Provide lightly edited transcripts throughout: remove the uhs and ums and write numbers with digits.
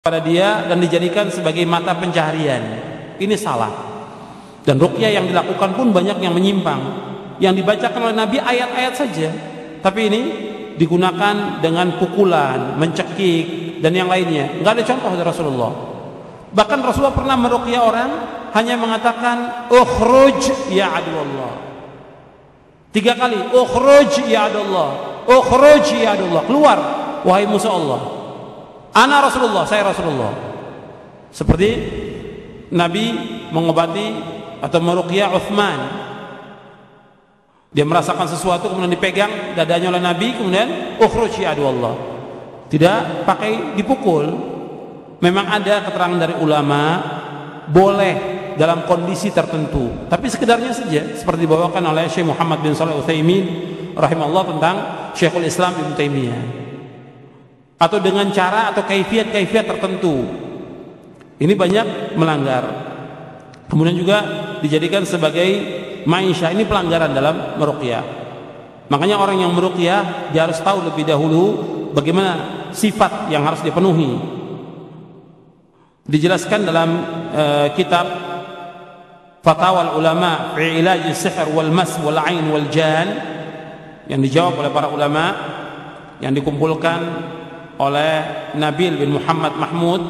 pada dia dan dijadikan sebagai mata pencaharian. Ini salah. Dan ruqyah yang dilakukan pun banyak yang menyimpang. Yang dibacakan oleh Nabi ayat-ayat saja, tapi ini digunakan dengan pukulan, mencekik dan yang lainnya. Enggak ada contoh dari Rasulullah. Bahkan Rasulullah pernah meruqyah orang hanya mengatakan ukhruj ya aduwallah. 3 kali, ukhruj ya aduwallah, ukhruj ya aduwallah, keluar wahai musuh Allah. Ana Rasulullah, saya Rasulullah. Seperti Nabi mengobati atau meruqyah Utsman. Dia merasakan sesuatu kemudian dipegang dadanya oleh Nabi, kemudian ukhruj ya aduwallah. Tidak pakai dipukul. Memang ada keterangan dari ulama boleh dalam kondisi tertentu, tapi sekedarnya saja, seperti dibawakan oleh Syekh Muhammad bin Shalih Al-Utsaimin rahimahullah tentang Syekhul Islam Ibnu Taimiyah. Atau dengan cara atau kaifiat tertentu. Ini banyak melanggar. Kemudian juga dijadikan sebagai ma'isyah. Ini pelanggaran dalam meruqyah. Makanya orang yang meruqyah dia harus tahu lebih dahulu bagaimana sifat yang harus dipenuhi. Dijelaskan dalam kitab Fatwa Ulama fi Ilaj Sihr wal Mas wal Ain wal Jan yang dijawab oleh para ulama, yang dikumpulkan oleh Nabil bin Muhammad Mahmud.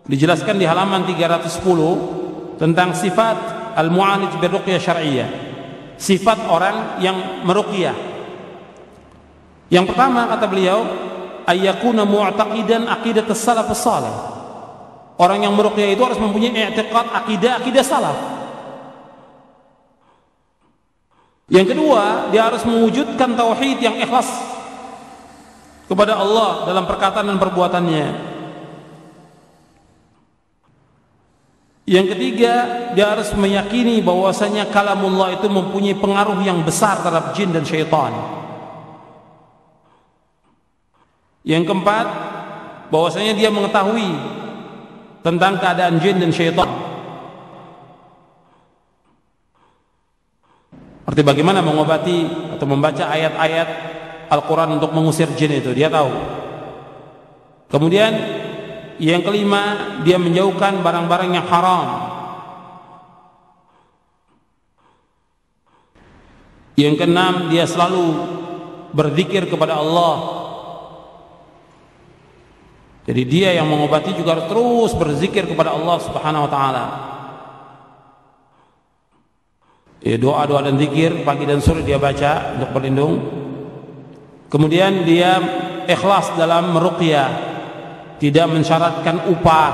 Dijelaskan di halaman 310 tentang sifat al-mu'alij birruqyah syar'iyyah, sifat orang yang meruqyah. Yang pertama kata beliau, ayyakuna mu'taqidan aqidat as-salaf as-salih. Orang yang meruqyah itu harus mempunyai i'tiqad akidah salaf. Yang kedua, dia harus mewujudkan tauhid yang ikhlas kepada Allah dalam perkataan dan perbuatannya. Yang ketiga, dia harus meyakini bahwasanya kalamullah itu mempunyai pengaruh yang besar terhadap jin dan syaitan. Yang keempat, bahwasanya dia mengetahui tentang keadaan jin dan syaitan. Arti bagaimana mengobati atau membaca ayat-ayat Al-Quran untuk mengusir jin itu, dia tahu. Kemudian yang kelima, dia menjauhkan barang-barang yang haram. Yang keenam, dia selalu berzikir kepada Allah. Jadi dia yang mengobati juga harus terus berzikir kepada Allah Subhanahu wa taala. Doa-doa dan zikir pagi dan sore dia baca untuk berlindung. Kemudian dia ikhlas dalam meruqyah, tidak mensyaratkan upah,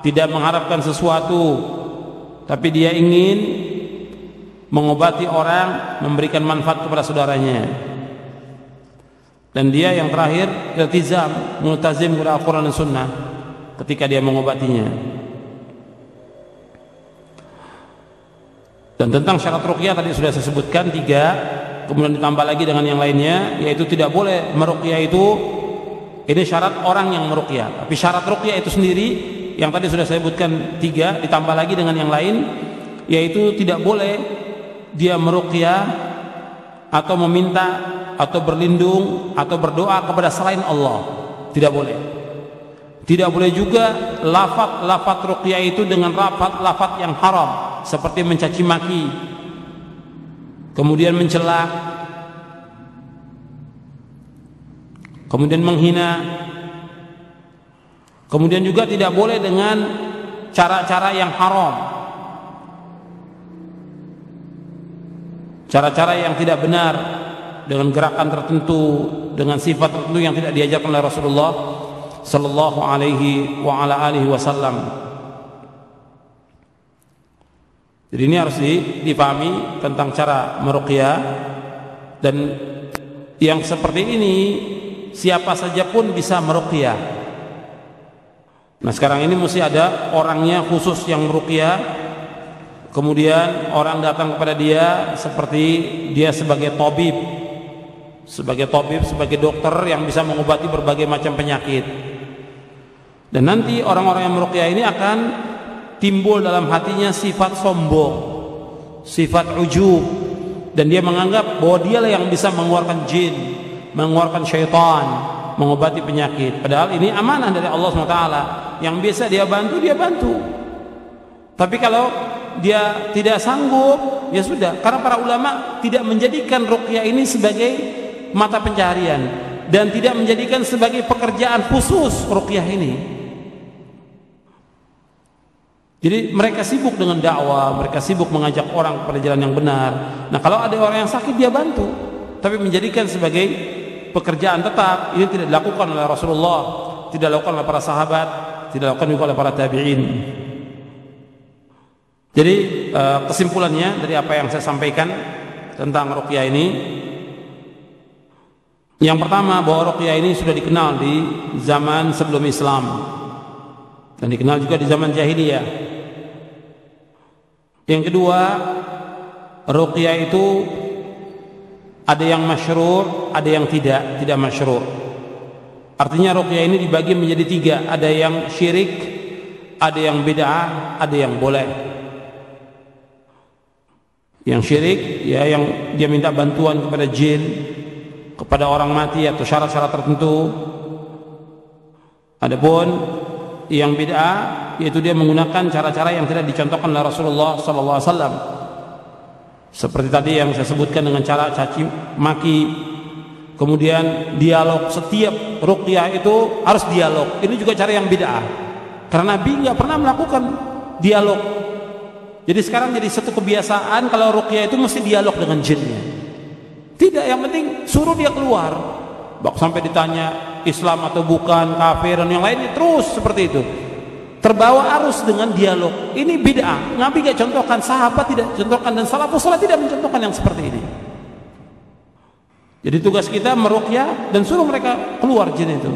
tidak mengharapkan sesuatu, tapi dia ingin mengobati orang, memberikan manfaat kepada saudaranya. Dan dia yang terakhir iltizam, multazim kepada Al-Quran dan Sunnah ketika dia mengobatinya. Dan tentang syarat ruqyah tadi sudah saya sebutkan 3, kemudian ditambah lagi dengan yang lainnya, yaitu tidak boleh meruqyah itu, ini syarat orang yang meruqyah. Tapi syarat ruqyah itu sendiri yang tadi sudah saya sebutkan 3, ditambah lagi dengan yang lain, yaitu tidak boleh dia meruqyah atau meminta atau berlindung atau berdoa kepada selain Allah. Tidak boleh. Tidak boleh juga lafaz ruqyah itu dengan lafaz yang haram, seperti mencaci maki, kemudian mencela, kemudian menghina. Kemudian juga tidak boleh dengan cara-cara yang haram, cara-cara yang tidak benar, dengan gerakan tertentu, dengan sifat tertentu yang tidak diajarkan oleh Rasulullah sallallahu alaihi wa ala alihi wasallam. Jadi ini harus dipahami tentang cara meruqyah, dan yang seperti ini siapa saja pun bisa meruqyah. Nah, sekarang ini mesti ada orangnya khusus yang meruqyah. Kemudian orang datang kepada dia seperti dia sebagai tabib, sebagai dokter yang bisa mengobati berbagai macam penyakit. Dan nanti orang-orang yang meruqyah ini akan timbul dalam hatinya sifat sombong, sifat ujub, dan dia menganggap bahwa dialah yang bisa mengeluarkan jin, mengeluarkan syaitan. mengobati penyakit. Padahal ini amanah dari Allah SWT. Yang biasa dia bantu, dia bantu. Tapi kalau dia tidak sanggup, ya sudah. Karena para ulama tidak menjadikan ruqyah ini sebagai mata pencaharian dan tidak menjadikan sebagai pekerjaan khusus ruqyah ini. Jadi mereka sibuk dengan dakwah, mereka sibuk mengajak orang kepada jalan yang benar. Nah, kalau ada orang yang sakit dia bantu, tapi menjadikan sebagai pekerjaan tetap, ini tidak dilakukan oleh Rasulullah, tidak dilakukan oleh para sahabat, tidak dilakukan juga oleh para tabi'in. Jadi kesimpulannya dari apa yang saya sampaikan tentang ruqyah ini, yang pertama bahwa ruqyah ini sudah dikenal di zaman sebelum Islam dan dikenal juga di zaman jahiliyah. Yang kedua, ruqyah itu ada yang masyru', ada yang tidak masyru'. Artinya ruqyah ini dibagi menjadi tiga, ada yang syirik, ada yang bid'ah, ada yang boleh. Yang syirik, ya yang dia minta bantuan kepada jin, kepada orang mati atau syarat-syarat tertentu. Adapun yang bid'ah, yaitu dia menggunakan cara-cara yang tidak dicontohkan oleh Rasulullah SAW. Seperti tadi yang saya sebutkan dengan cara caci maki, kemudian dialog. Setiap ruqyah itu harus dialog. Ini juga cara yang bid'ah, karena Nabi nggak pernah melakukan dialog. Jadi sekarang jadi satu kebiasaan kalau ruqyah itu mesti dialog dengan jinnya. Tidak, yang penting suruh dia keluar. Sampai ditanya Islam atau bukan, kafir dan yang lainnya, terus seperti itu. Terbawa arus dengan dialog. Ini bid'ah. Nabi gak contohkan, sahabat tidak contohkan, dan salafus saleh tidak mencontohkan yang seperti ini. Jadi tugas kita meruqyah dan suruh mereka keluar jin itu.